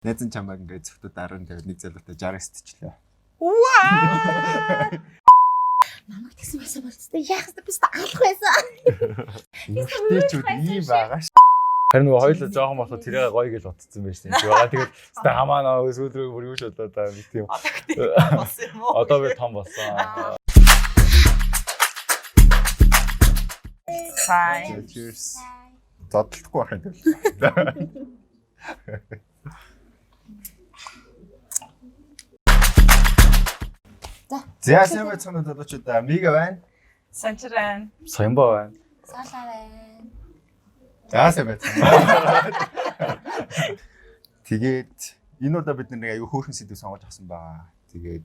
Найзан чамайг ингээд зөвхөн дараа нь тавиад нэг залуутай 60 сэтчлээ. Ваа! Намайг тэгсэн байсан болцтой яах вэ? Би алах байсан. Эмэгтэйчүүд ийм байгаа ш. Харин нөгөө хоёулаа жоохон болохоо тэрийг гоё гэж утцсан байж тийм байгаа. Тэгээд хэвээ хамаа нөө сүүлрээ бүр юуш болоо та нэг тийм. Одоо би том болсон. Hi. Cheers. Зодтолдохгүй байх юм бол. За сайн байцгаана залуучуудаа. Мига байна. Санчран. Соёмбоо байна. Саалаа байна. За сайн байцгаана. Тэгээд энэ удаа бид нэг аюу хөөрхөн сэдв сонгож авсан байгаа. Тэгээд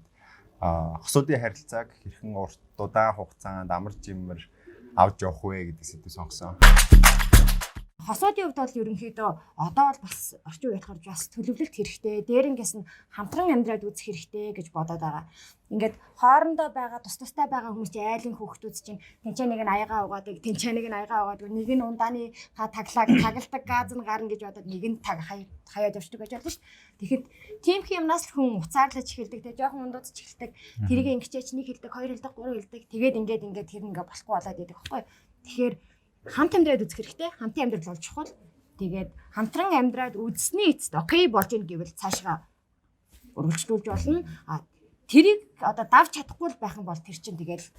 хосуудын харилцааг хэрхэн урт удаан хугацаанд амар жиммэр авч явах вэ гэдэг сэдв сонгосон. Хосуудын хувьд бол ерөнхийдөө одоо бол бас орчин үеийн болохоор бас төлөвлөлт хэрэгтэй. Дээрнгээс нь хамтран амьдраад үзэх хэрэгтэй гэж бодоод байгаа. Ингээд хоорондоо байгаа тустай байгаа хүмүүс айлын хүүхдүүд чинь тэнцээ нэг нь аягаа угаадаг, тэнцээ нэг нь аягаа угаадаг, нэг нь ундааны тагалдаг газ нь гарна гэж бодоод нэг нь хаяад явчихдаг гэж болно шүү дээ. Тэгэхэд тийм их юмнаас л хүн уцаарлаж эхэлдэг, тэгээ жоохон ундууцч эхэлдэг. Тэрийг ингэчээч нэг хэлдэг, хоёр хэлдэг, гурав хэлдэг. Тэгээд ингээд тэр ингээ болохгүй болоод идэг байхгүй. Тэгэхээр хамт амьдраад үзэх хэрэгтэй. Хамтын амьдрал бол чухал. Тэгээд хамтран амьдраад үзсний эцэст окей болж ийн гэвэл цаашгаа өргөжлүүлж болно. Тэрийг одоо давж чадахгүй байх юм бол тэр чинь тэгэл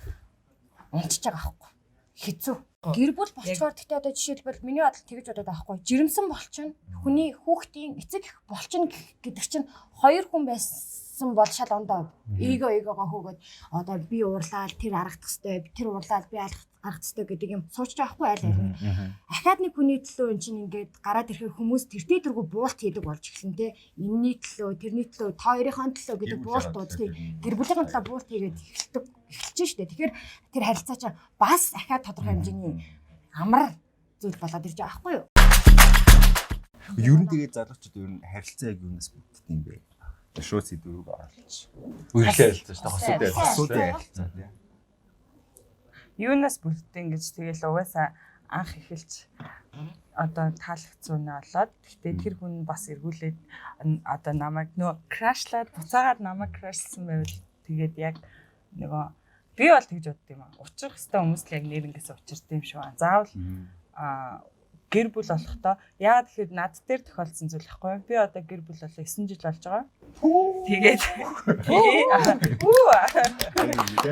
унтж байгаа аахгүй. Хэцүү. Гэр бүл болчоор гэхдээ одоо жишээлбэл миний бодол тэгж бодоод байхгүй. Жирэмсэн болчихно. Хүний хүүхдийн эцэг их болчихно гэдэг чинь хоёр хүн байсан бол шал ондоо ээгоогоо хөөгөөд одоо би уурлаад тэр аргах хэвээр тэр уурлаад би аргах хэвээр гэдэг юм суучж байхгүй айл аль. Ахаад нэг хүний төлөө эн чинь ингээд гараад ирэхээр хүмүүс тэртээ тэргүй буулт хийдэг болж эхлэн тэ. Энэний төлөө тэрний төлөө та хоёрын төлөө гэдэг буултууд тий. Гэр бүлийн төлөө буулт хийгээд эхэлж штэ. Тэгэхээр тэр харилцаа чинь бас ахаад тодорхой хэмжээний амар зүйл болоод ирж байгаа байхгүй юу? Ер нь тэгээд залуучууд ер нь харилцаа яг юунаас бүтдэг юм бэ? Шууд сэдвүүг оруулж. Үерхлээ хэлсэн шүү дээ. Хосуудын харилцаа тийм. Юунаас бүтэн гэж тэгэл угаасаа анх эхэлж одоо таалагдсан нь болоод гэхдээ тэр хүн бас эргүүлээд одоо намайг нөө крашлаад буцаагаар намайг крашлсан байвал тэгээд яг нөгөө би бол тэгж бодд юм аа. Учрах хэвээр хүмүүс л яг нэрнгээс учирд юм шүү. Заавал гэр бүл болохдоо яагаад гэхэд над дээр тохиолдсон зүйл байхгүй. Би одоо гэр бүл болоо 9 жил болж байгаа.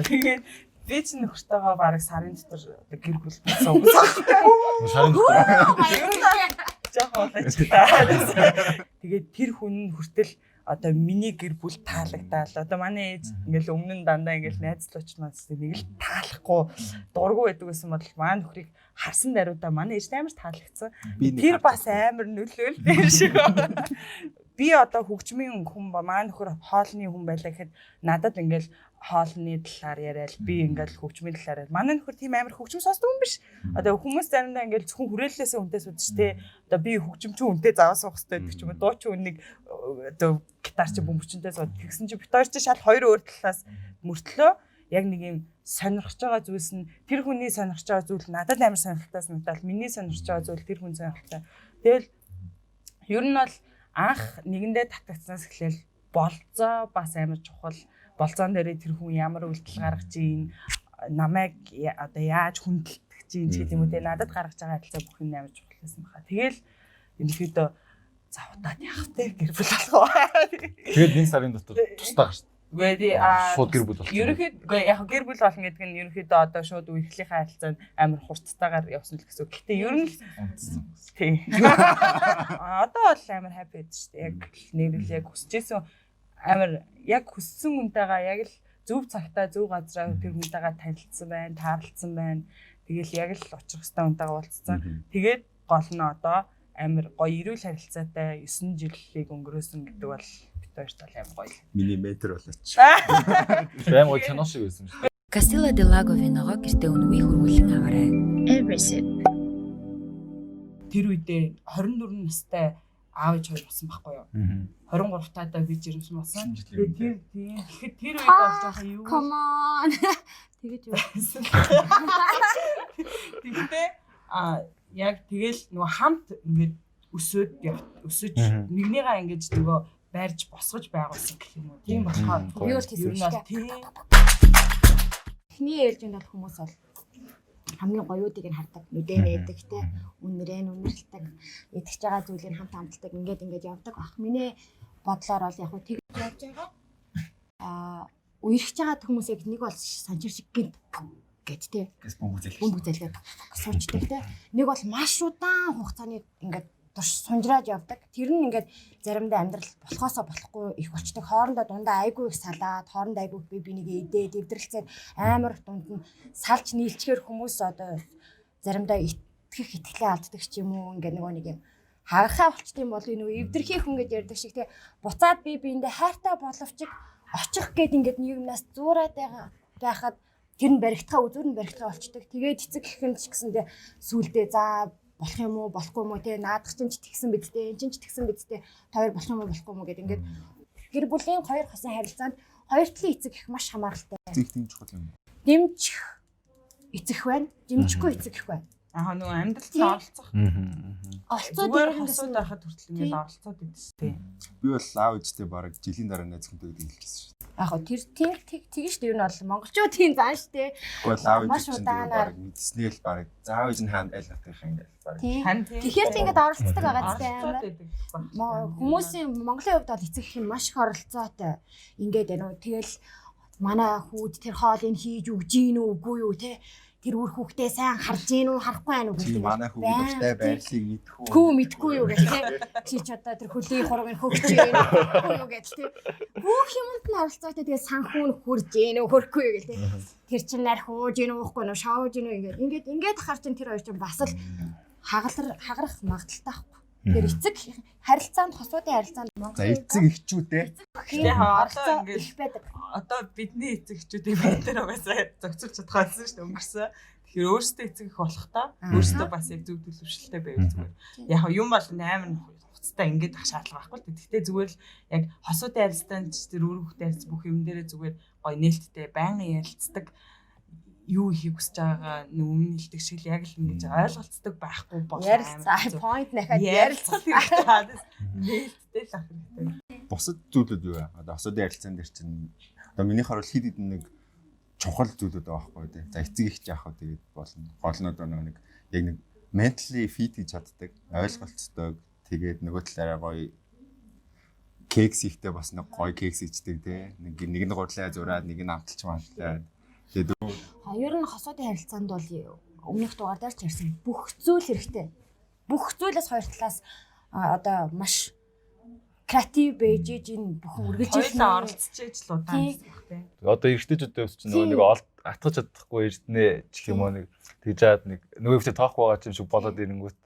Тэгээд би ч нөхөртөөгөө бараг сарын дотор гэр бүл болсон үгүй. Сарын дотор. Жаахан болооч. Тэгээд тэр хүн хүртэл одоо миний гэр бүл таалагдаад одоо манай ээж ингээл өмнө нь дандаа ингээл найзлуучнаас нэг л таалахгүй дургу байдаг гэсэн бол маа нөхрийг харсан даруйдаа манай ээж амар таалагдсан. Тэр бас амар нөлөөлөл юм шиг. Би одоо хөгжмийн хүн ба маа нөхөр хоолны хүн байлаа гэхэд надад ингээл хоолны талаар яриад би ингээл хөгжмийн талаар яриад манай нөхөр тийм амар хөгжим сонсдог юм биш. Одоо хүмүүс заримдаа ингээл зөвхөн хүрээллээсээ үнтээс үзэж тэ одоо би хөгжимчин үнтэй заваа суух хэрэгтэй гэдэг ч юм уу дуучин үннийг одоо гитарч бөмбөрчөнтэй сууд тэгсэн чи бит хоёр ч шал хоёр өөр талаас мөртлөө яг нэг юм сонирхож байгаа зүйлс нь тэр хүний сонирхож байгаа зүйл надад амар сонирхолтой санагдал миний сонирхож байгаа зүйл тэр хүн сонирхолтой. Тэгэл ер нь бол анх нэгэндээ татагдсанаас эхлээл болцоо бас амар чухал. Болцоон дээрээ тэр хүн ямар үйлдэл гаргаж ийн намайг одоо яаж хүндэлдэг чинь ч гэдэг юм уу те надад гаргаж байгаа харилцаа бүх юм амар чухал байсан баха. Тэгэл ерөнхийдөө завтаад явах те гэр бүл болох. Тэгээд нэг сарын дотор тусдаа гарч. Үгүй шууд гэр бүл болсон. Ерөнхийдөө яг гэр бүл болно гэдэг нь ерөнхийдөө одоо шууд үерхлийнхаа харилцаанд амар хурцтайгаар явсан л гэсэн. Гэхдээ ер нь тий. Одоо бол амар happy байдаг шүү дээ. Яг нэрэл яг хүсэжсэн амар яг хүссэн хүнтэйгээ яг л зөв цагтаа зөв газраа тэр хүнтэйгээ танилцсан байна, таарлцсан байна. Тэгэл яг л очих хэвээр хүнтэйгээ уулзсан. Тэгээд гол нь одоо амар гоё эрүүл харилцаатай 9 жилийг өнгөрөөсөн гэдэг бол бит хоёр тал амар гоё. Миний ментор болооч. Байн гоё кино шиг байсан шүү дээ. Castilla del Lago виногоо гэртээ үнэгүй хөрвүүлэн аваарай. Every sip. Тэр үедээ 24 настай аав ээж хоёр болсон байхгүй юу? 23 таадаа би жирэмсэн болсон. Тэгээд тэр үед болж байгаа юу? Come on. Тэгэж юу. Тэгтээ яг тэгэл нөгөө хамт ингээд өсөж нэгнийгаа ингэж нөгөө байрж босгож байгуулсан гэх юм уу. Тийм болохоор Би бол ер нь бол тийм эхний ээлжинд бол хүмүүс бол хамгийн гоёудыг нь хардаг, нүдэн нээдэг те, үнэрэлдэг, идэж байгаа зүйлийг хамт хамтдаг, ингээд явдаг ах. Миний бодлоор бол яг хөө тэгж явж байгаа. Үерхэж байгаа хүмүүсийг нэг бол санчир шиг гинт гэд те. Бөмбөг зэлгээд суучдаг те. Нэг бол маш удаан хугацааны ингээд турш сунжраад явдаг. Тэр нь ингээд заримдаа амьдрал болохоосоо болохгүй их болчдаг. Хоорондоо дундаа айгүй их салаад, хоорондоо айгүй би бинийгээ идээд эвдрэлцээд амар дунд нь салж нийлчгээр хүмүүс одоо заримдаа итгэх итгэлээ алддаг ч юм уу. Ингээд нэг юм хагахаа болчт юм бол энэ эвдэрхий хүн гэж ярьдаг шиг те. Буцаад би биэндээ хайртай боловч очих гээд ингээд нэг юмнаас зуураад байхад тэр нь баригдахаа үзүүр нь баригдахаа болчдаг. Тэгээд эцэг гэх юм ч гэсэндээ сүулдэ за болох юм уу болохгүй юм уу те наадах чинь ч тэгсэн бидтэй эн чинь ч тэгсэн бидтэй хоёр болох юм уу болохгүй юм уу гэд ингээд гэр бүлийн хоёр хосын харилцаанд хоёр талын эцэг их маш хамааралтай. Эцэг тийм чухал юм. Дэмжих эцэг байна, дэмжихгүй эцэг их байна. Аа нөгөө амьдралцаа оролцох. Олцоо Зүгээр дээр хосууд байхад хүртэл ингээд оролцоод идэжтэй. Би бол аав ээжтэй бараг жилийн дараа найз хүнтэй гэдэг хэлчихсэн шүү. Яг хоо тэр тэгж тэр нь бол монголчуудын зан штэ. Гэхдээ аав Маш ээж чинь удаанаар. бараг мэдснээ л бараг заав ээж нь хаанд айл натынхаа ингээд бараг. Тэгэхээр ч ингээд оролцдог байгаа зү амар. Оролцоод Хүмүүсийн Монголын хувьд бол эцэг их юм маш их оролцоотой. Ингээд тэгэл манай хүүд тэр хоолыг хийж өгж гин үү үгүй юу те. Тэр үр хүүхдээ сайн харж гин үү харахгүй байх уу Тийм манай хүүхдтэй байрлалыг мэдхүү. Хүү мэдгүй юу гэх те. Чи ч одоо тэр хөлийн хургийг хөгж гин үү юу гэж те. Бүх юмд нь оролцоотой тэгээ санхүү нь хурж гин үү хөрөхгүй юу гэл те. Тэр чин нар хууж гин үү уухгүй юу шоож гин үү ингээд хахаар чин тэр хоёр чин бас л хагарах магадaltaй байхгүй. Тэр эцэг харилцаанд хосуудын харилцаанд За эцэг эхчүүдээ Тэгээ одоо их ингээд байдаг. одоо бидний эцэг эхчүүдийн байдлаар угаасаа зохицуулж чадхаасан шүү дээ өнгөрсөн. Тэгэхээр өөрсдөө эцэг их болох та өөрсдөө бас яг зөв төлөвшөлтэй байвал зүгээр. Яг юм бол амар хуцтай ингээд ах шаардлага байхгүй л. Гэхдээ зүгээр л яг хосуудын харилцаанд ч тэр өөр хүүхдээ харьц бүх юм дээрээ зүгээр гоё нээлттэй байнгын ярилцдаг юу хийх хүсэж байгаа өмнө хэлдэг шиг яг л ингэж ойлголцдог байхгүй бол Ярилцаа point дахиад ярилцах хэрэгтэй. Нээлттэй л ах хэрэгтэй. бусад зүйлүүд юу вэ? Одоо хосуудын харилцаан дээр чинь одоо минийх харвал хид хид нэг чухал зүйлүүд байгаа байхгүй тий. За эцэг их яах вэ тэгээд болно. Гол нь одоо нэг яг нэг mentally fit хийж чаддаг, ойлголцдог. Тэгээд нөгөө талаараа гоё кекс ихтэй бас нэг гоё кекс ичдэг тий. Нэг нь гурлаа зураад нэг нь амталч маалтай. Тэгээд Хоёр нь хосуудын харилцаанд бол өмнөх дугаар дээр ч ярьсан бүх зүйл хэрэгтэй. Бүх зүйлээс хоёр талаас одоо маш креатив байж энэ бүхэн үргэлжлүүлэх Хоёулаа оролцож л удаан гэсэн үг тийм. Одоо эргэжтэйчүүд өвс чинь нөгөө нэг атгах чадахгүй эрдэнэ ч юм уу нэг тэгж жаад нэг нөгөө ихтэй тоохгүй байгаа юм шиг болоод ирэнгүүт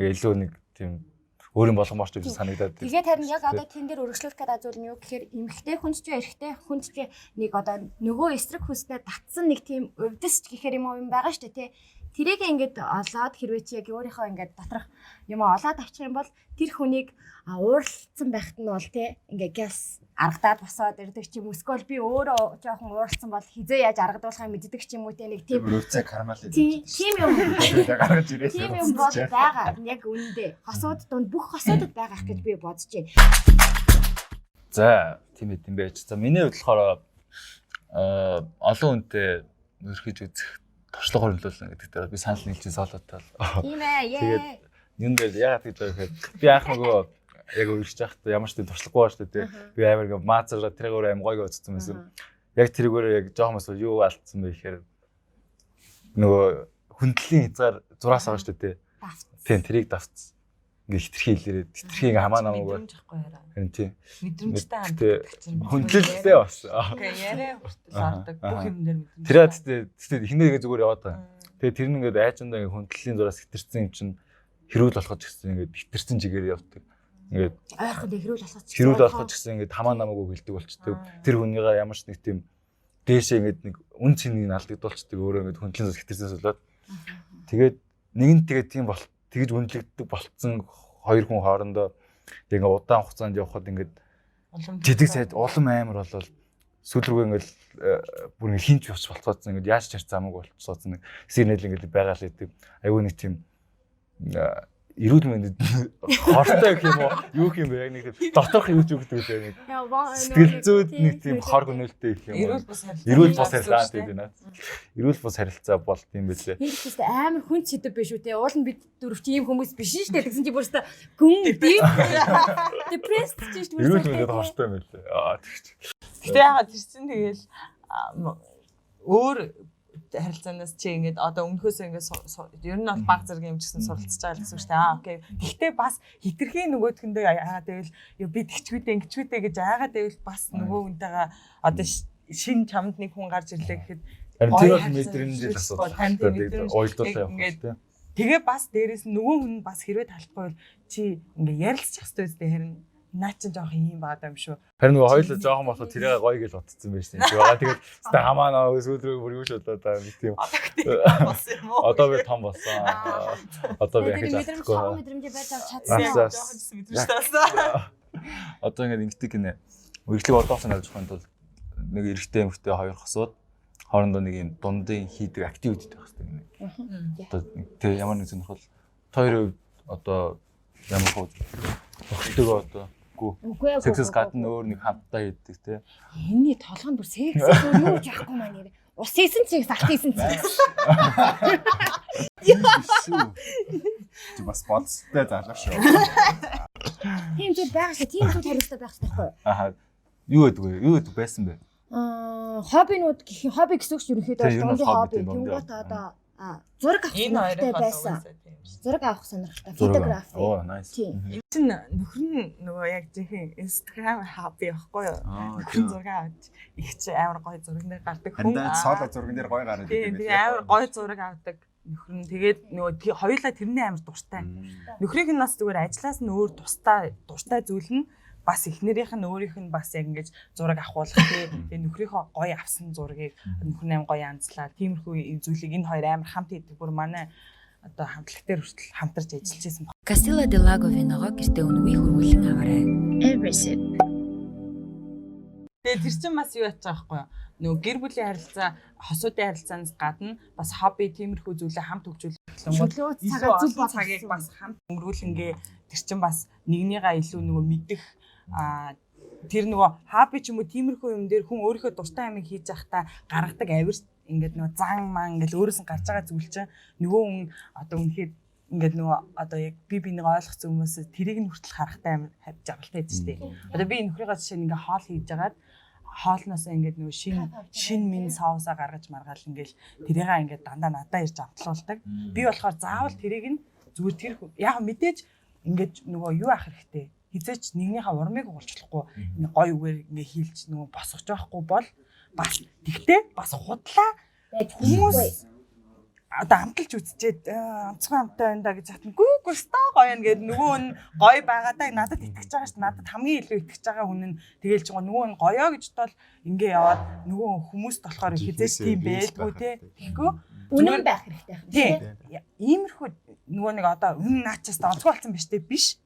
нэг илүү нэг тийм өөрийн болгоморч гэж санагдаад. Тэгээд харин яг одоо тэн дээр өргөжлүүлэх гэдэг зүйл нь юу гэхээр эмэгтэй хүнд ч эрэгтэй хүнд ч нэг одоо нөгөө эсрэг хүснээ татсан нэг тийм өвдөс ч гэхээр юм байгаа шүү дээ тий. Тэрийг ингээд олоод хэрвээ чи яг өөрийнхөө ингээд доторх юм олоод авчих юм бол тэр хүнийг ууралцсан байхад нь бол тий ингээд гяс аргадаад босоод ирдэг ч юм эсвэл би өөрөө жоохон ууралцсан бол хизээ яаж аргадуулахыг мэддэг ч юм уу тий нэг тийм өрөвцөө кармал тийм юм гаргаж ирээс. тийм юм бол байгаа яг үнэндээ хосууд донд бүх хосуудад байгаа гэж би бодож байна. За тийм ээ тийм байж. За миний хувьд болохоор олон хүнтэй өрхөж үзэх туршлага хөрвүүлүүлнэ гэдэгт би санал нийлж солиотой бол. Тийм ээ. Тэгээд юм дээр яагаад гэж байгаа гэхээр би анх нөгөө яг өргөж байхдаа ямар ч тийм туршлагагүй байна шүү дээ. Би амар ингээ маазараа тэргээр аим гойг өцсөн байсан. Яг тэргээр яг жоохон бас юу алдсан бэ гэхээр нөгөө хүндлийн хязгаар зураас байгаа шүү дээ. Тийм тэрийг давцсан. Ингээ хитрхи хэлээрээ хитрхи ингээ хамаа намаагүй. Мэдрэмжихгүй хараа. Харин тийм. Мэдрэмжтэй хамт. Хүндлэлтэй бас. Окей, яриа хүртэл ордог бүх юм дээр мэдрэмж. Тэр тэгтээ хинээгээ зүгээр яваад байгаа. Тэгээ тэр нь ингээд айчандаа ингээ хүндлийн зураас хитэрсэн юм чинь хэрүүл болоход ч гэсэн ингээд хитэрсэн чигээр явдаг. Ингээд ойрхон хэрүүл болоход ч хэрүүл болоход ч гэсэн ингээд хамаа намаагүй хэлдэг болчдөг. Тэр хүнийгээ ямар ч нэг тийм дээшээ ингээд нэг үн цэнийг алдагдуулцдаг өөрөө ингээд хүндлийн зураас хитэрсэнээс болоод тэгээд нэг нь тэгээд тийм бол тэгж үнэлэгддэг болцсон хоёр хүн хоорондоо ингээ удаан хугацаанд явхад ингээд жидэг сайд улам амар болол сүүл рүү ингээл бүр ингээ хинч явж болцоодсон ингээд яаж чарч замаагүй болцоодсон нэг сэрнэл ингээд байгаа л идэв айгүй нэг тийм эрүүл мэндэд хортой гэх юм уу? Юу гэх юм бэ? Яг нэг доторх юу ч өгдөг үү нэг. Сэтгэл зүйд нэг тийм хор гөнөөлтэй гэх юм уу? Эрүүл бус харилцаа гэдэг нэ. Эрүүл бус харилцаа болт юм бэлээ. Энэ ч гэсэн амар хүн сэдв биш үү те. Уул нь бид дөрвч ийм хүмүүс биш шүү дээ. Тэгсэн чи бүрстэ гүн дэв. Депресд ч шүү дээ. Эрүүл мэндэд хортой юм бэлээ. Тэгч. Гэтэ яагаад тэрсэн тэгэл өөр харилцаанаас чи ингээд одоо өмнөхөөсөө ингээд ер нь бол баг зэрэг юм чигсэн суралцж байгаа гэсэн үг шүү дээ. Окей. Гэхдээ бас хитрхийн нөгөөдгөндөө яагаад гэвэл би тэгчвүдээ гэж яагаад гэвэл бас нөгөө хүнтэйгээ одоо шин чамд нэг хүн гарч ирлээ гэхэд тэр бол мэдрэмжийн асуудал. Ойлдуулаа явах тийм. Тэгээ бас дээрээс нь нөгөө хүн бас хэрвээ талахгүй бол чи ингээд ярилцчих хэвээр үстэй харин наа чи жоох юм баадаа юм шүү. Харин нөгөө хоёулаа жоохон болохоо тэрийг гоё гэж бодсон байж тийм. Тэгээд хэвээ хамаа нөө сүүлрээ бүр юу ч болоо та нэг тийм. Одоо би том болсон. Одоо би яг чадахгүй. Мэдрэмж байж чадсан. Одоо ингээд ингэдэг гинэ. Үргэлжлэг одоохоос нь авч явахын тулд нэг эрэгтэй эмэгтэй хоёр хосууд хоорондоо нэг юм дундын хийдэг активитет байх хэрэгтэй гинэ. Одоо тэг ямар нэг сонирхол хоёр одоо ямар хөө тогтдог одоо үгүй сексс гадна өөр нэг хамтдаа хийдэг те. Энийний толгойд бүр секс юу ч яахгүй маа нэр. Ус хийсэн чи сахт хийсэн чи. Чи бас бодстой залуу шүү. Тийм зүйл байгаа шүү. Тийм зүйл хариуцлага байх хэрэгтэй байхгүй юу? Аа. Юу гэдэг вэ? Юу гэдэг байсан бэ? Хоббинууд гэх хобби гэсэн үг шүү. Ерөнхийдөө дундын хобби. Тэнгуут одоо зураг авах сонирхолтой байсан. Зураг авах сонирхолтой. Фотографи. Оо, nice. Энэ чинь нөхөр нь нөгөө яг жинхэнэ Instagram хобби байхгүй юу? Зураг авч их чи амар гоё зурагнаар гардаг хүн. Соло зурган дээр гоё гараад идэв. Тэгээ амар гоё зураг авдаг нөхөр нь. Тэгээд нөгөө хоёулаа тэрний амар дуртай. Нөхрийнх нь бас зүгээр ажиллаас нь өөр дуртай зүйл нь бас эхнэрийнх нь өөрийнх нь бас яг ингэж зураг авахулах тэгээ нөхрийнхөө гоё авсан зургийг нөхөр нэм гоё янзлаа. Тиймэрхүү зүйлийг энэ хоёр амар хамт хийдэг. Бүр манай одоо хамтлаг дээр хүртэл хамтарч ажиллаж байсан. Castilla del Lago виногоо гэртээ өнөгийг хөрвүүлэн аваарай. Everything. Тэгээ тэр чинь бас юу яачих байхгүй юу? Нөгөө гэр бүлийн харилцаа, хосуудын харилцаанаас гадна бас хобби тиймэрхүү зүйлээ хамт хөгжүүлэх цагийг бас хамт өнгөрүүлэнгээ тэр чинь бас нэгнийгаа илүү нөгөө мэдэх тэр нөгөө хобби ч юм уу тиймэрхүү юм дээр хүн өөрийнхөө дуртай амийг хийж явахдаа гаргадаг авир ингээд нөгөө зан маань ингээд өөрөөс нь гарч байгаа зүйл чинь нөгөө хүн одоо үнэхээр ингээд нөгөө одоо яг би нэг ойлгох зүйлээс тэрийг нь хүртэл харахтай амар жаргалтай байж тээ. Одоо би нөхрийгээ жишээ нь ингээд хоол хийж ягаад хоолноосоо ингээд нөгөө шин минь соусаа гаргаж маргаал ингээд тэрийгээ ингээд дандаа надаа ирж амтлуулдаг. Би болохоор заавал тэрийг нь зүгээр тэр яг мэдээж ингээд нөгөө юу ах хэрэгтэй. Хизээч нэгнийхээ урмыг уулчлахгүй ингээ гой үгээр ингээ хийлж нөгөө босгож байхгүй бол бас тэгтээ бас худлаа хүмүүс одоо амталж үзчихэд онцгой амтай байна да гэж хатнаггүй ста гоё юм гээд нөгөө нь гоё байгаадаа надад итгэж байгаа шүү. Надад хамгийн илүү итгэж байгаа хүн нь тэгээл ч нөгөө нь гоёо гэж бодвол ингээ яваад нөгөө хүмүүст болохоор хизээч тийм байлгүй те. Тэгэхгүй үнэн байх хэрэгтэй тийм. Иймэрхүү нөгөө нэг одоо үнэн наачаас онцгой болсон биш те биш.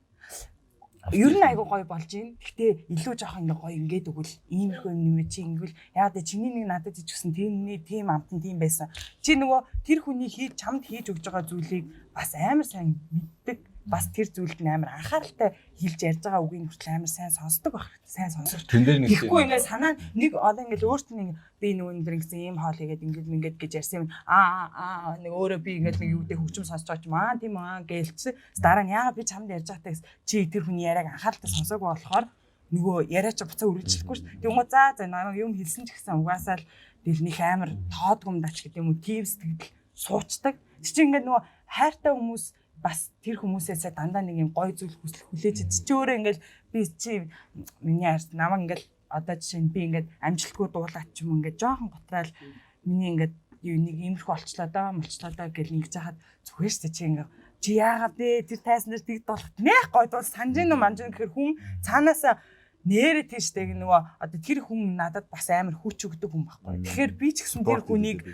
Ер нь айгуу гоё болж байна. Гэхдээ илүү жоох ингээ гоё ингээд өгвөл иймэрхүү нэмэ чи ингэвэл яа дэ чиний нэг надад ижигсэн тийм амтан тийм байсан. Чи нөгөө тэр хүний чамд хийж өгж байгаа зүйлийг бас амар сайн мэддэг. Бас тэр зүйлд амар анхааралтай хэлж ярьж байгаа үгийн хүртэл амар сайн сонсдог байх. Сайн сонсож. Тэн дээр нэг тэгэхгүй ингээ санаа нэг одоо ингээ өөртөө нэг би нөгөө нэг гэсэн ийм хоол игээд ингээд гэж ярьсан юм. Нэг өөрөө би ингээд нэг юу гэдэг хөгжим сонсож байгаа ч маа тийм аа гэлцсэн. Дараа нь яагаад би чамд ярьж байгаатай чи тэр хүний яриаг анхааралтай сонсоогүй болохоор нөгөө яриа чи буцаа үргэлжлэхгүй шүү. Тэгмээ за намайг юм хэлсэн ч гэсэн угаасаа л дэл нэг амар тоодгом дач гэдэг юм уу тийм сэтгэл суучдаг. Чи ингээд нөгөө хайртай хүмүүс бас тэр хүмүүсээсээ дандаа нэг юм гоё зүйл хүлээж чи өөрөө ингээл би чи миний ард намайг ингээл одоо жишээ нь би ингээд амжилтгүй дуулаач юм ингээд жоохон готраал миний ингээд нэг иймэрхүү олчлоо доо гэл ингэж хахад зүгээр шүү чи ингээд чи яагаад вэ тэр тайсан дээр тэгд болох нэх гоё дуул санжин манжин гэхэр хүн цаанаасаа нэрэ тийштэй нөгөө одоо тэр хүн надад бас амар хүч өгдөг хүн байхгүй. Тэгэхээр би ч гэсэн тэр хүнийг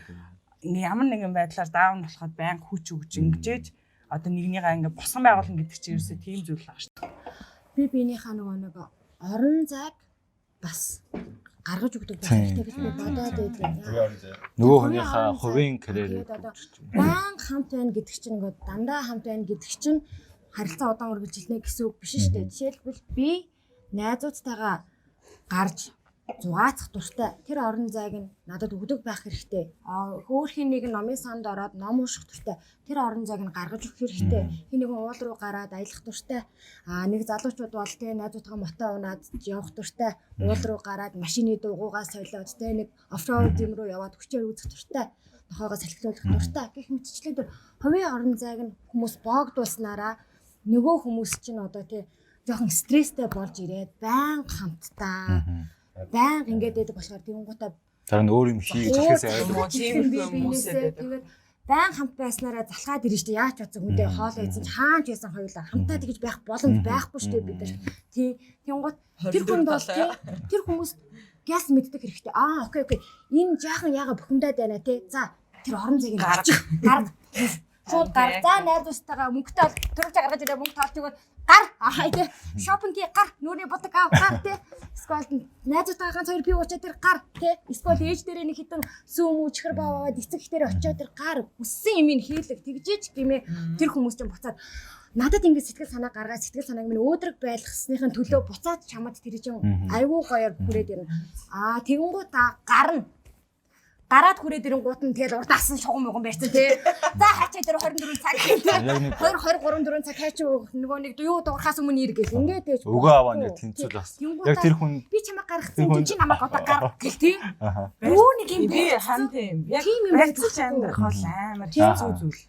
ямар нэгэн байдлаар даун болоход баян хүч өгж ингэж одоо нэгнийгаа ингээ босгон байгуулна гэдэг чинь ерөөсөө тийм зүйл байгаа шүү дээ. Би биенийхээ нэг орон зайг бас гаргаж өгдөг байх хэрэгтэй гэж би бодоод байлаа. Нөгөө хүнийхээ хувийн карьерийг баян хамт байна гэдэг чинь ингээ дандаа хамт байна гэдэг чинь харилцаа удаан үргэлжилнэ гэсэн үг биш шүү дээ. Жишээлбэл би найзуудтайгаа гарч зугаацах дуртай. Тэр орон зайг нь надад өгдөг байх хэрэгтэй. Хөөхний нэг номын санд ороод ном унших дуртай. Тэр орон зайг нь гаргаж өгөх хэрэгтэй. Хин нэг уул руу гараад аялах дуртай. Нэг залуучууд бол тэ найзуудтайгаа мотоо унаад явах дуртай. Уул руу гараад машины дугуугаа солиод тэ нэг оффроуд юм руу яваад хүчээр үзэх дуртай. Тохоогоо салхилуулах дуртай. Гэх мэтчлэн хувийн орон зайг нь хүмүүс боогдуулснараа нөгөө хүмүүс чинь одоо тэ жоохон стресстэй болж ирээд байнга хамтдаа баян ингээд байдаг болохоор тэнгуутаа тэр нь өөр юм хийж хэлхээс айдаг тэгээд баян хамт байснараа залхаад ирж штэ яаж бодсон хүндээ хоол ийсэн ч хаанч байсан хоёулаа хамтаа тэгж байх боломж байхгүй штэ бид нар тэнгуут тэр хүнд бол тэр хүмүүс гяс мэддэг хэрэгтэй окей энэ жаахан яага бухимдаад байна те за тэр орон зайг гарга шууд гарга за найзуудтайгаа мөнгөтэй бол төрөж гаргаж ирээ мөнгө тоолж өгөөд гар тэ шопинг гар нүрийн бодог гар тэ эсвэл найзуудтайгаа ганц хоёр пив уучаад тэр гар тэ эсвэл ээж дээрээ нэг хитэн сүүм үчгэр баваад эцэг ихтэр очиод тэр гар хүссэн юм ин хийлэг тэгжээч гэмээ тэр хүмүүс чинь буцаад надад ингэ сэтгэл санаа гаргаад сэтгэл санааг минь өөдрөг байлгахсныхын төлөө буцаад чамд тэр чинь айгүй гоёор хүрээд ирнэ тэгэнгүүт гараад хүрээд ирэнгуут нь тэгэл урдаас нь шугам муган байсан тий. За хачаа дээр 24 цаг тий. 2 23 4 цаг хачаа нөгөө нэг юу дуурхаас өмнө ир гэл ингээд ээж. Өгөө аваа нэг тэнцэл бас. Яг тэр хүн би чамаа гаргацсан чи намайг одоо гар гэл тий. Юу нэг юм би хан тийм. Яг барьцаж амьдрах бол амар хэцүү зүйл.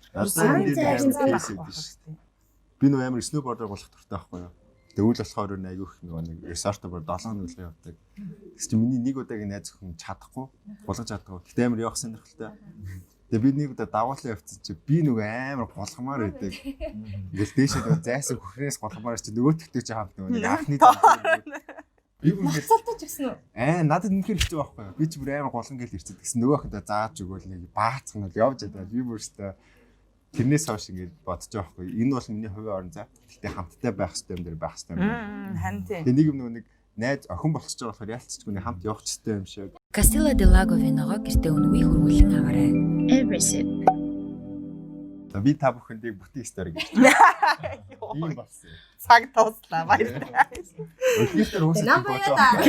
Би нөгөө амар сноубордер болох туртай байхгүй юу? Тэгвэл болохоор айгүйх нэг resort бүр 7 өдрийн явдаг. Тэгс чи миний нэг удаагийн найз охин чадахгүй, булгаж чадахгүй. Гэтэ амар явах сонирхолтой. Тэгээ би нэг удаа дагуулсан явцсан чи би нөгөө амар болгомоор байдаг. Ингээл дээшээ нөгөө зайсан хөхрээс болгомоор чи нөгөөтгтэй чи хамт нөгөө анхны би бүр цалтаж гисэн үү? Надад үнэхээр хэцүү байхгүй юу? Би ч бүр амар голон гээл ирчээд гэсэн нөгөө охиндоо зааж өгөөл нэг баацхан л явж чадаа. Би бүр өстой тэрнээс хойш ингэж бодож байгаа байхгүй. Энэ бол миний хувийн орон зай. Гэтэ хамттай байх хэрэгтэй юм дээр байх хэрэгтэй юм. Хан тийм. Тэгээ нэг юм нэг найз охин болчихж байгаа болохоор ялцчихгүй нэг хамт явах хэрэгтэй юм шиг. Castilla del Lago виногоо гэртээ үнэгүй хөрвүүлэн аваарай. Eversip. Би та бүхэндээ бүтэн стори гэж. Ийм болсон. Цаг тууслаа баярлалаа. Эхнийхтэр уусах бодож.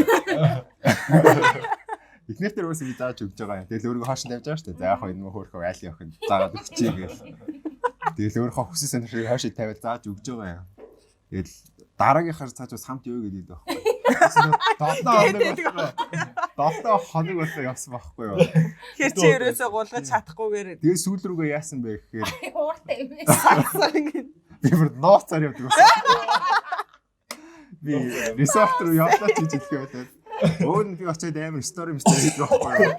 Эхнийхтэр уусах би зааж өгч байгаа юм. Тэгэл өөрөө хоош тавьж байгаа шүү дээ. За яг хоо энэ хөөрхөө айлын охин заагаад өгчээ гээл. Тэгэл өөрөө хөссөн сонирхыг хойш тавиад зааж өгч байгаа юм. Тэгэл дараагийнхаар цааж бас хамт явъя гэдэг байхгүй. 7 хоног болоо явсан байхгүй юу. Тэгэхээр чи ерөөсөө гулгаж чадахгүйгээр тэгээ сүүл рүүгээ яасан бэ гэхээр ууртай юм байна. би бүр нууцаар явдаг байсан. Би resort руу явлаа ч гэж хэлэх байлаа. Өөр нь би очиод амар стори хийдэг байхгүй юу.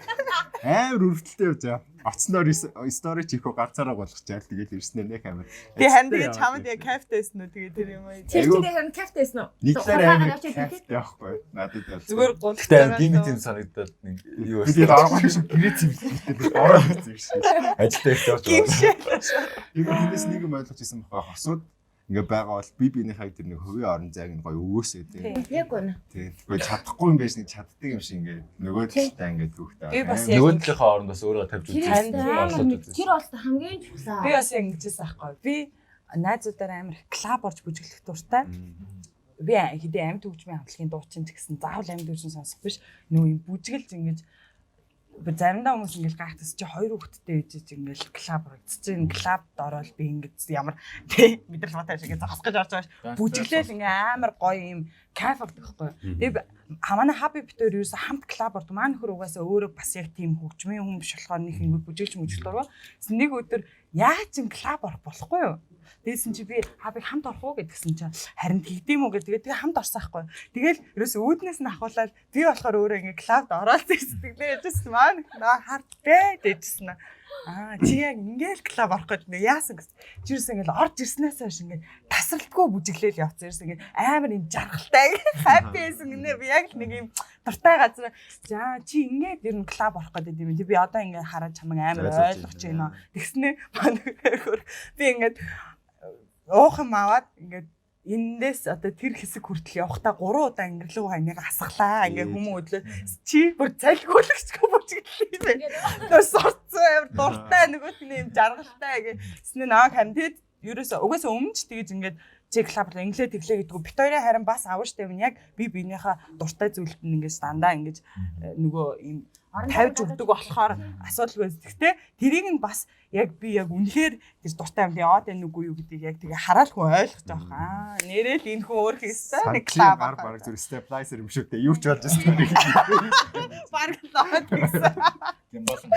Амар өрөвдөлтөй явж байгаа. Оцсноор стори чихөө гарцаараа болгочаал тэгээд ирснээр нэг амар. Би хань тэгээ чамд яг кафетэйсэн үү тэгээ тэр юм уу. Тэгээ харин кафетэйсэн үү? Нийтлэр амар кафе явахгүй. Надад бол зүгээр гонхтой гимитийн санагдаад нэг юу би даарахгүй шиг гэрээ цэвэрлэхдээ ороо хийсэн шүү. Ажилтаа их явж байгаа. Би биднээс нэг юм ойлгож ирсэн байхгүй хосууд ингээ байгаа бол бинийхээ тэр нэг хувийн орон зайг нь гоё өгөөсөө тийм. Яг үнэ. Тийм. Гэхдээ чадахгүй юм байж нэг чаддаг юм шиг ингээ нөгөө талтай ингээ түүхтэй. нөгөө талынхаа оронд бас өөрөө тавьж үзсэн. Тэр бол хамгийн чухал. Би бас яг ингэжсэн байхгүй. Би найзуудаар амар клаб орж бүжиглэх дуртай. Би хэдий амьд хөгжмийн хамтлагийн дуучин ч гэсэн заавал амьд хөгжмийн сонсох биш. Нөгөө юм бүжиглж ингэж заримдаа хүмүүс ингээл гайхтас чи 2 хүүхэдтэй ээжэж ингээл клаб орж чинь клабд ороод би ингэж ямар тий мэдрэл батаа шиг зогсох гэж орж байгаа бүжиглээл ингээ амар гоё юм кайф авдаг байхгүй. Тэгээ манай хаби битээр юусе хамт клаб ордог. Маань нөхөр угаасаа өөрөө бас яг тийм хөгжмийн хүн биш болохоор нэг юм бүжиглж мөжлөөрөө. Нэг өдөр яаж ин клаб орох болохгүй юу? Дээсэн чи би хабыг хамт орох уу гэдгсэн чи харин тэгдэм үү гэдэг. Тэгээ хамт орсон байхгүй. Тэгэл ерөөсөө үүднээс нь ахуулаад би болохоор өөрөө ингээ клабд ороод сэтгэлээ яжсэн маань харт бэ дэжсэн. Чи яг ингээл клаб орох гэж нэг яасан гэсэн. Чи ерөөсөө ингээл орж ирснээс хойш ингээ тасралтгүй бүжиглээл явцсан. Ерөөсөө ингээ амар юм жаргалтай хаппи байсан гинэ. Би яг нэг юм дуртай газар за чи ингээд ер нь клаб орох гэдэг юм. Би одоо ингээ хараад чамайг амар ойлгож байна. Тэгснэ би ингээд уух юм аваад ингээд эндээс одоо тэр хэсэг хүртэл явахдаа 3 удаа ингэрлүү ханыг асглаа. Ингээ хүмүүс өдлөө чи бүр залгуулагчгүй бүжиглээ. Тэр сурцсан амар дуртай нөгөөт нь юм жаргалтай гэснэ нааг хам тэгэд ерөөсөө угаасаа өмнө ч тэгэж ингээд чек клаб инглээ тэглээ гэдэг. Бит хоёрын харин бас аваш тавь нь яг би биенийхээ дуртай зүйлд нь ингээд дандаа ингээд нөгөө ийм тавьж өгдөг болохоор асуудал байж. Гэхдээ тэрийг нь бас яг би яг үнэхээр тэр дуртай юм яваад байна үгүй юу гэдгийг яг тэгээ хараад хүн ойлгож байгаа. Нэрэл энэ хүн өөр хийсэн нэг клаб баг зүр степлайзер юм шүү дээ. Юу ч болж байгаа юм. баг лоод гэсэн. Тийм болно.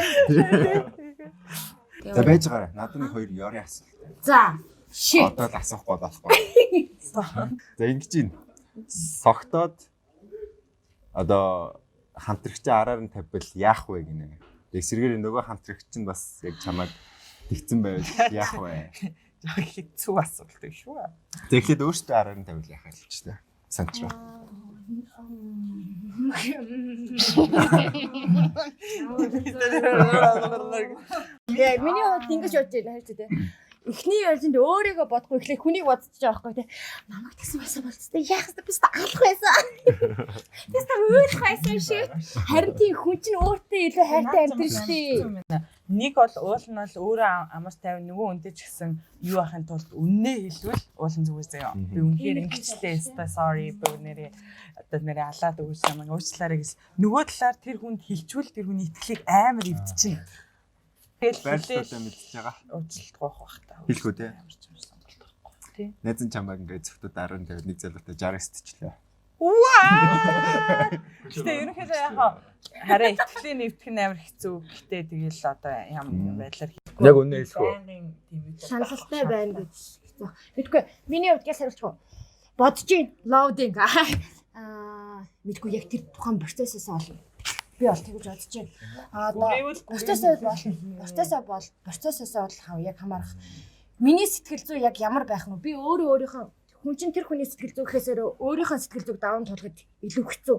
За байж байгаарай. Надад нэг хоёр ёрын асуулт. За. Shit. Одоо л асуухгүй болохгүй. За ингэж юм. Согтоод одоо хамтрагчаа араар нь тавьбал яах вэ гинэ. Эсрэгээр нөгөө хамтрагч нь бас яг чамайг тэгсэн байвал яах вэ? Яг хэцүү асуулт юм шүү. Тэгэхэд өөртөө араар нь тавьвал яхаа л ч тийм. Санч ба. Яа, миний хувьд ингэж бодож байна хайр тэ. Эхний ялзанд өөрийгөө бодохгүй эхлэх хүнийг бодож байгаа байхгүй тий. Намайг тэгсэн байсан бол тэ яах вэ? Би алах байсан. Тэс та өөрөх байсан шүү. Харин тийм хүн чинь өөртөө илүү хайртай амьдэн шүү дээ. Нэг бол уул нь бол өөрөө амар тайван нөгөө үнтэй ч гэсэн юу ахын тулд үннээ хэлвэл уулын зүгээс заяа. Би үнэхээр ингэчлээ өстой sorry би нэрээ одоо нэрээ алаад өгөөч юм уучлаарай гэсэн. Нөгөө талаар тэр хүнд хэлчихвэл тэр хүний итгэлийг амар эвдчихнэ. Байрлалаа мэдчихэж байгаа. Уучлалт гоох бах та. Хэлэх үү те. Тий. Найзан чамайг ингээд зөвхөн даруун тавиад нэг залуутай 60-т члээ. Ваа! Гэтэ ерөнхийдөө яхаа хараа итгэлийн нэвтэх нь амар хэцүү. Гэтэ тэгэл одоо ямар байдлаар хийхгүй. Яг үнэ хэлэх үү? Шаналлалтай байна гэж хэцүү. Мэдгүй миний хувьд гэж хариулчих. Бодож ийн лоудинг. Мэдгүй яг тэр тухайн процессээс олно. Би бол тэгж бодож байна. Процессээс бол яг хамаарах. Миний сэтгэл зүй яг ямар байх нь би өөрийнхөө хүн чинь тэр хүний сэтгэл зүй гэхээсээр өөрийнхөө сэтгэл зүйг даван туулахад илүү хэцүү.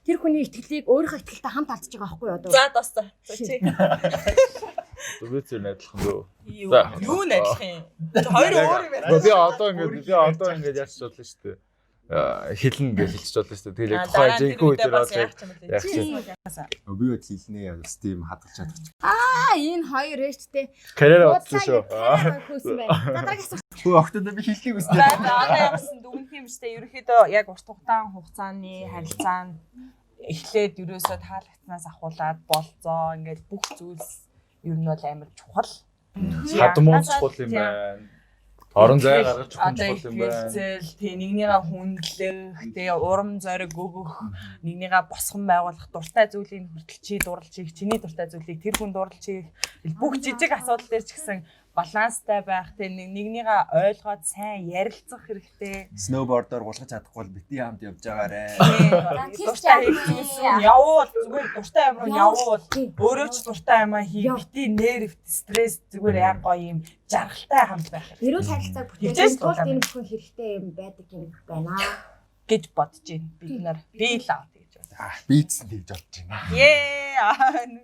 Тэр хүний итгэлийг өөрийнхөө итгэлтэй хамт алдчихж байгаа байхгүй юу одоо. За дуусаа. Чи. Түгээцээр найдлах нь юу? Юу найдлах юм? Хоёр өөр юм байна. Би одоо ингэж яаж бодлоо шүү дээ. Хэлнэ гэж хэлчих бодлоо шүү дээ. Тэгээд яг тухайн жинхэнэ үедээ бол яг би бод хэлнэ яа тийм хадгалж чадчих. Энэ хоёр ээжтэй. Карьер бодсон шүү. Хүүсэн байна. Дараагийн асуулт. Хөө октодоо би хэлхийг үстэй. За одоо ямарсан дүгнэх юм штэ ерөөхдөө яг урт хугацааны харилцаанд эхлээд ерөөсөө таалагдсанаас ахуулаад болцоо ингээд бүх зүйлс ер нь бол амар чухал. Хадмууд чухал юм байна. Орон зай гаргаж чухал юм байна. Тэг нэгнийгээ хүндлэх, тэг урам зориг өгөх, нэгнийгээ босгон байгуулах, дуртай зүйлийг хүртэл чи дурлж хийх, чиний дуртай зүйлийг тэр хүн дурлж хийх. Бүх жижиг асуудал дээр ч гэсэн баланстай байх, тэг нэгнийгээ ойлгоод сайн ярилцах хэрэгтэй. Сноубордоор гулгаж чадахгүй бол бити хамт явж байгаарэ. Дуртай хийсэн явуул зүгээр дуртай юм руу явуул. Өөрөө ч дуртай юм а хий, бити нерв, стресс зүгээр яг гоё юм жаргалтай хамт байх. Эрүүл харилцааг бүтээх тулд энэ бүхэн хэрэгтэй юм байдаг юм байна гэж бодож байна. Бид нар би л аа гэж байна. Би ч тэгж бодож байна.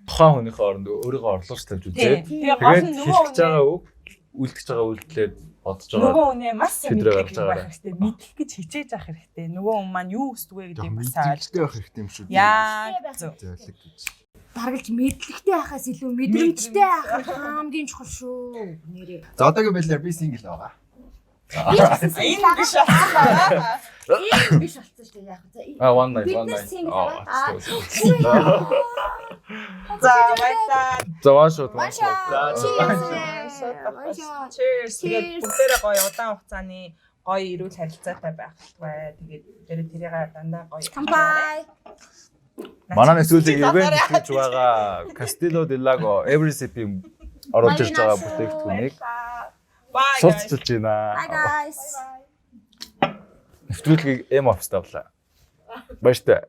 Тухайн хүнийхээ оронд өөрийгөө орлуулж тавьж үзээ. Тэгээд хэлж байгаа үг, үлдэж байгаа үйлдэлээ бодож байгаа. Нөгөө үнэ маш мэддэг байх хэрэгтэй. Мэдэх гэж хичээж авах хэрэгтэй. Нөгөө хүн маань юу хүсдэг вэ гэдгийг бас ойлгох хэрэгтэй юм шүү. Яа. Зөвлөг гэж. Даргалж мэдлэгтэй байхаас илүү мэдрэмжтэй байх хамгийн чухал шүү. Нэрээ. За одоогийн байдлаар би сингл байгаа. Энэ биш байна. Энэ биш болсон шүү дээ яг. One night. За баярлалаа. За wash. Cheers. Тэгээд бүгдээрээ гоё удаан хугацааны гоё эрүүл харилцаатай байх бай. Тэгээд тэрийг дандаа гоё. Камбай. Манай нэсүүлэг ивент хийж байгаа Castillo del Lago Every Recipe оруулж ирж байгаа бүтээгдэхүүнийг сурталчилж байна. Bye guys. Нэвтрүүлгийг M office тавлаа. Баяртай.